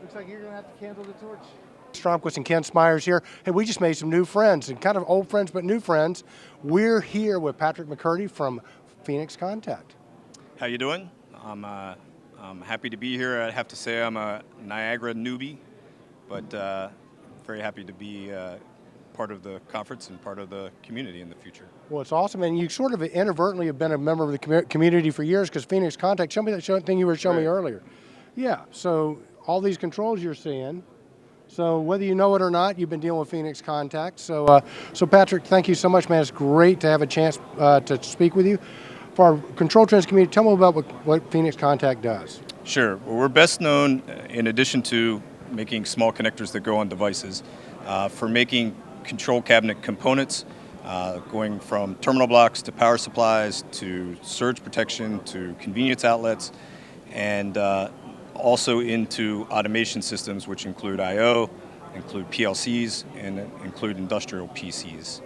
Looks like you're going to have to handle the torch. Stromquist and Ken Smyers here. Hey, we just made some new friends, and kind of old friends, but new friends. We're here with Patrick McCurdy from Phoenix Contact. How you doing? I'm happy to be here. I have to say I'm a Niagara newbie, but very happy to be part of the conference and part of the community in the future. Well, it's awesome, and you sort of inadvertently have been a member of the community for years because Phoenix Contact. Show me that thing you were showing me earlier. Yeah, so all these controls you're seeing. So whether you know it or not, you've been dealing with Phoenix Contact. So, Patrick, thank you so much, man. It's great to have a chance to speak with you. For our control trends community, tell me about what Phoenix Contact does. Sure. Well, we're best known, in addition to making small connectors that go on devices, for making control cabinet components, going from terminal blocks to power supplies to surge protection to convenience outlets, and also into automation systems, which include I/O, include PLCs, and include industrial PCs.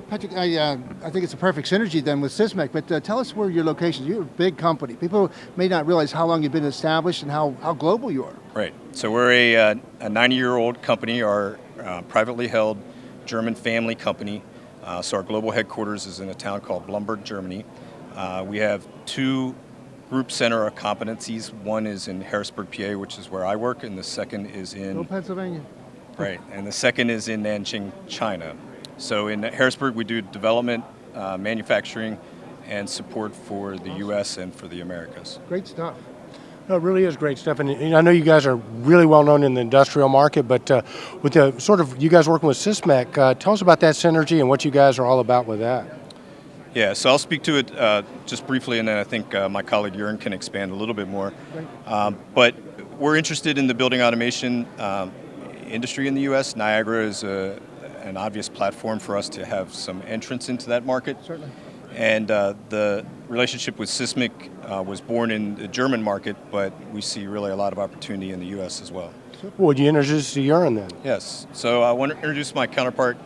Patrick, I think it's a perfect synergy then with Sysmik, but tell us where your location is. You're a big company. People may not realize how long you've been established and how global you are. Right. So we're a 90-year-old company, our privately held German family company. So our global headquarters is in a town called Blumberg, Germany. We have two group center of competencies. One is in Harrisburg, PA, which is where I work, and the second is in Pennsylvania. Right, and the second is in Nanjing, China. So in Harrisburg, we do development, manufacturing, and support for the U.S. and for the Americas. Great stuff. No, it really is great stuff, and I know you guys are really well known in the industrial market, but with the sort of you guys working with Sysmik, tell us about that synergy and what you guys are all about with that. Yeah, so I'll speak to it just briefly, and then I think my colleague Jörn can expand a little bit more. But we're interested in the building automation industry in the U.S. Niagara is an obvious platform for us to have some entrance into that market. Certainly. And the relationship with Sysmik was born in the German market, but we see really a lot of opportunity in the U.S. as well. Well, would you introduce to Jörn then? Yes. So I want to introduce my counterpart,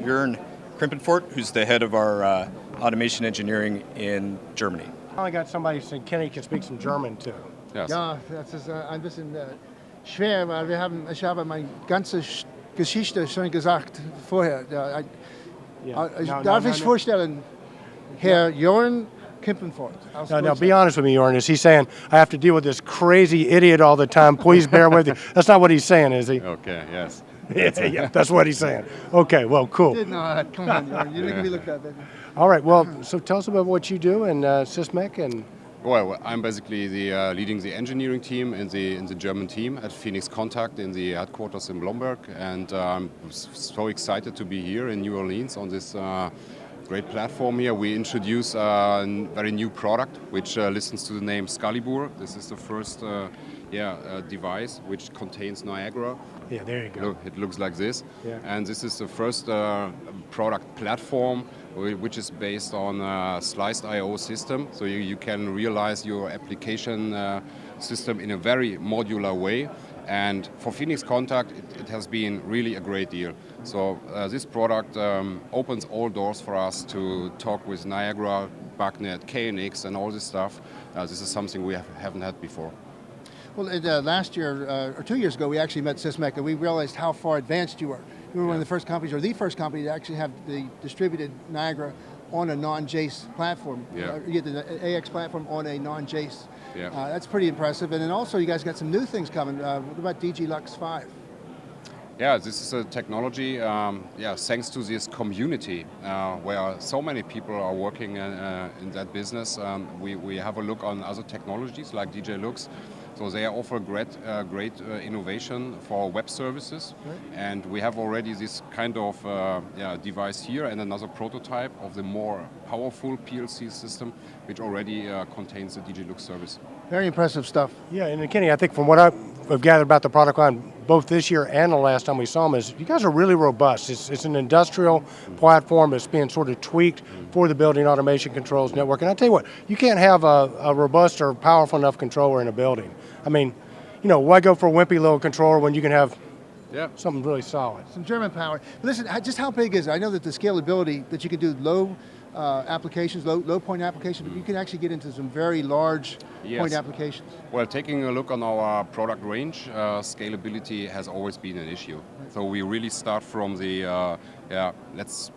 Jörn Krimpenfort, who's the head of our automation engineering in Germany. I finally got somebody saying Kenny can speak some German too. Yes. Ja, das ist ein bisschen schwer, weil ich habe meine ganze Geschichte schon gesagt vorher. Darf ich vorstellen, Herr Jörn Krimpenfort. Now, be honest with me, Jörn. Is he saying, I have to deal with this crazy idiot all the time, please bear with me? That's not what he's saying, is he? Okay, yes. Yeah, that's what he's saying. Okay, well, cool. Didn't know that. Come on, Jörn. You're making me look that, baby. All right, well, so tell us about what you do in Sysmik and... Well, I'm basically leading the engineering team in the German team at Phoenix Contact in the headquarters in Blumberg, and I'm so excited to be here in New Orleans on this great platform here. We introduce a very new product which listens to the name Scalibur. This is the first device which contains Niagara. Yeah, there you go. Look, it looks like this. Yeah. And this is the first product platform which is based on a sliced I/O system. So you can realize your application system in a very modular way. And for Phoenix Contact, it has been really a great deal. So this product opens all doors for us to talk with Niagara, BACnet, KNX, and all this stuff. This is something we haven't had before. Well, last year, or 2 years ago, we actually met Sysmik, and we realized how far advanced you were. You were one of the first companies, or the first company to actually have the distributed Niagara on a non-JACE platform. Yeah. You get the AX platform on a non-JACE. Yeah. That's pretty impressive. And then also, you guys got some new things coming. What about DG Lux 5? Yeah, this is a technology, thanks to this community where so many people are working in that business. We have a look on other technologies like DJ Lux. So they offer great innovation for web services, and we have already this kind of device here and another prototype of the more powerful PLC system, which already contains the DJ Lux service. Very impressive stuff. Yeah, and Kenny, I think from what I've gathered about the product line, both this year and the last time we saw them, is you guys are really robust. It's an industrial platform that's being sort of tweaked for the building automation controls network. And I'll tell you what, you can't have a robust or powerful enough controller in a building. I mean, why go for a wimpy little controller when you can have something really solid? Some German power. Listen, just how big is it? I know that the scalability that you can do low applications, low point applications, but you can actually get into some very large point applications. Well, taking a look on our product range, scalability has always been an issue. So we really start from the, let's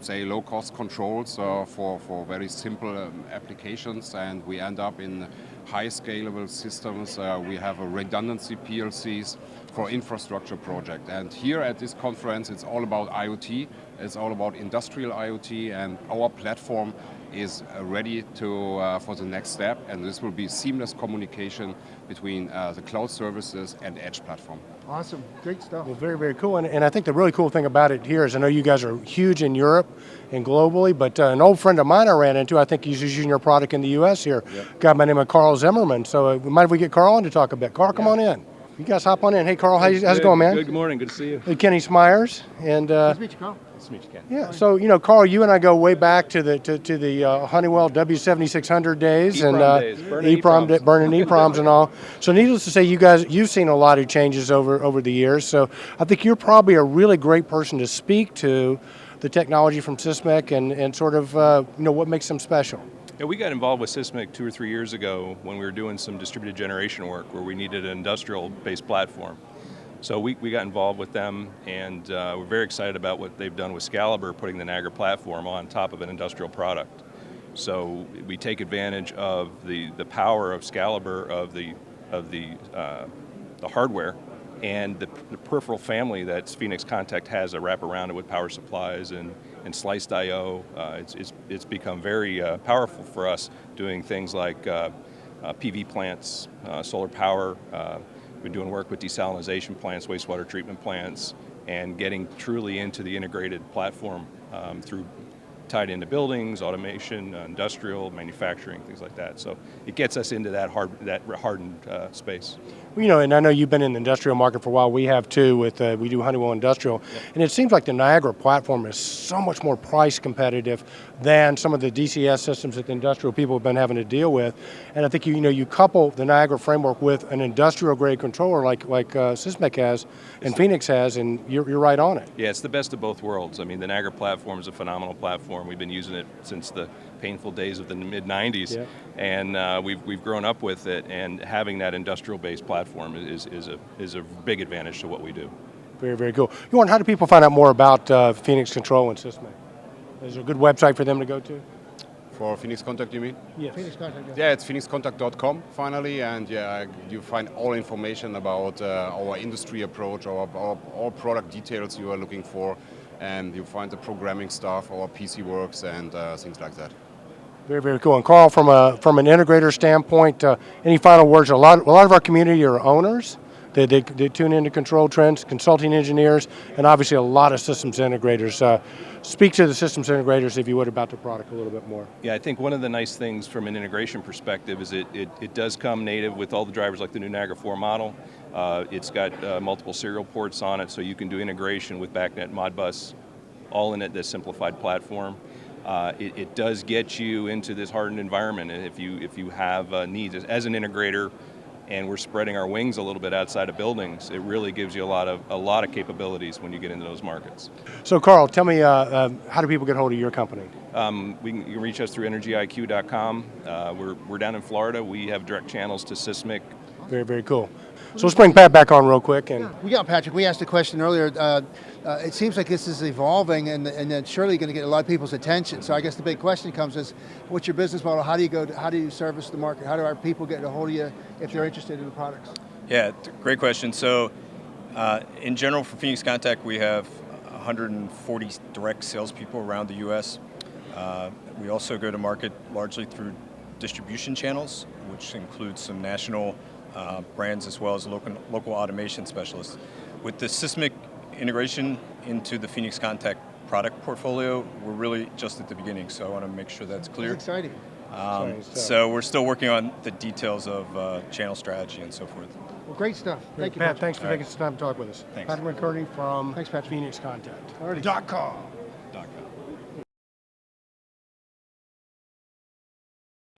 say, low-cost controls for very simple applications, and we end up in high scalable systems. We have a redundancy PLCs for infrastructure project. And here at this conference, it's all about IoT. It's all about industrial IoT, and our platform is ready to for the next step. And this will be seamless communication between the cloud services and edge platform. Awesome, great stuff. Well, very, very cool. And I think the really cool thing about it here is I know you guys are huge in Europe and globally, but an old friend of mine I ran into, I think he's using your product in the U.S. here, a guy by the name of Carl Zimmerman. So we might if we get Carl on to talk a bit. Carl, come on in. You guys hop on in. Hey, Carl, how's it going, man? Good morning. Good to see you. Hey, Kenny Smyers. And Nice to meet you, Carl. Nice to meet you, Ken. yeah, so Carl, you and I go way back to the Honeywell W7600 days and burning EPROMs and all. So needless to say, you've seen a lot of changes over the years. So I think you're probably a really great person to speak to the technology from Sysmik and sort of what makes them special. Yeah, we got involved with Sysmik 2 or 3 years ago when we were doing some distributed generation work where we needed an industrial-based platform. So we got involved with them, and we're very excited about what they've done with Scalibur, putting the Niagara platform on top of an industrial product. So we take advantage of the power of Scalibur, of the hardware, and the peripheral family that Phoenix Contact has that wrap around it with power supplies and sliced I/O. It's become very powerful for us doing things like PV plants, solar power. We're doing work with desalinization plants, wastewater treatment plants, and getting truly into the integrated platform through tied into buildings, automation, industrial, manufacturing, things like that. So it gets us into that hardened space. Well, and I know you've been in the industrial market for a while. We have too. We do Honeywell Industrial, and it seems like the Niagara platform is so much more price competitive than some of the DCS systems that the industrial people have been having to deal with. And I think you couple the Niagara framework with an industrial grade controller like Sysmik has and Phoenix has, and you're right on it. Yeah, it's the best of both worlds. I mean, the Niagara platform is a phenomenal platform. We've been using it since the painful days of the mid-90s, and we've grown up with it, and having that industrial-based platform is a big advantage to what we do. Very, very cool. Johan, how do people find out more about Phoenix Control and Sysmik? Is there a good website for them to go to? For Phoenix Contact, you mean? Yes. Phoenix Contact, Yeah, it's phoenixcontact.com finally, and you find all information about our industry approach, our product details you are looking for, and you find the programming stuff, our PC works, and things like that. Very, very cool. And Carl, from an integrator standpoint, any final words? A lot of our community are owners. They tune into control trends, consulting engineers, and obviously a lot of systems integrators. Speak to the systems integrators, if you would, about the product a little bit more. Yeah, I think one of the nice things from an integration perspective is it does come native with all the drivers like the new Niagara 4 model. It's got multiple serial ports on it, so you can do integration with BACnet, Modbus, all in it, this simplified platform. It does get you into this hardened environment, and if you have needs as an integrator, and we're spreading our wings a little bit outside of buildings, it really gives you a lot of capabilities when you get into those markets. So Carl, tell me, how do people get hold of your company? You can reach us through energyiq.com. We're down in Florida. We have direct channels to Sysmik. Very, very cool. So let's bring Pat back on real quick. And We got Patrick. We asked a question earlier. It seems like this is evolving and it's surely going to get a lot of people's attention. So I guess the big question comes is, what's your business model? How do you service the market? How do our people get a hold of you if they're interested in the products? Yeah, great question. So in general for Phoenix Contact, we have 140 direct salespeople around the U.S. We also go to market largely through distribution channels, which includes some national brands as well as local automation specialists. With the Sysmik integration into the Phoenix Contact product portfolio, we're really just at the beginning, so I want to make sure that's clear. That's exciting. So we're still working on the details of channel strategy and so forth. Well, great stuff. Thank you, Pat, Patrick. thanks for taking some time to talk with us. Thanks. Patrick McCurdy from Thanks, Patrick. Phoenix Contact. Alrighty. .com.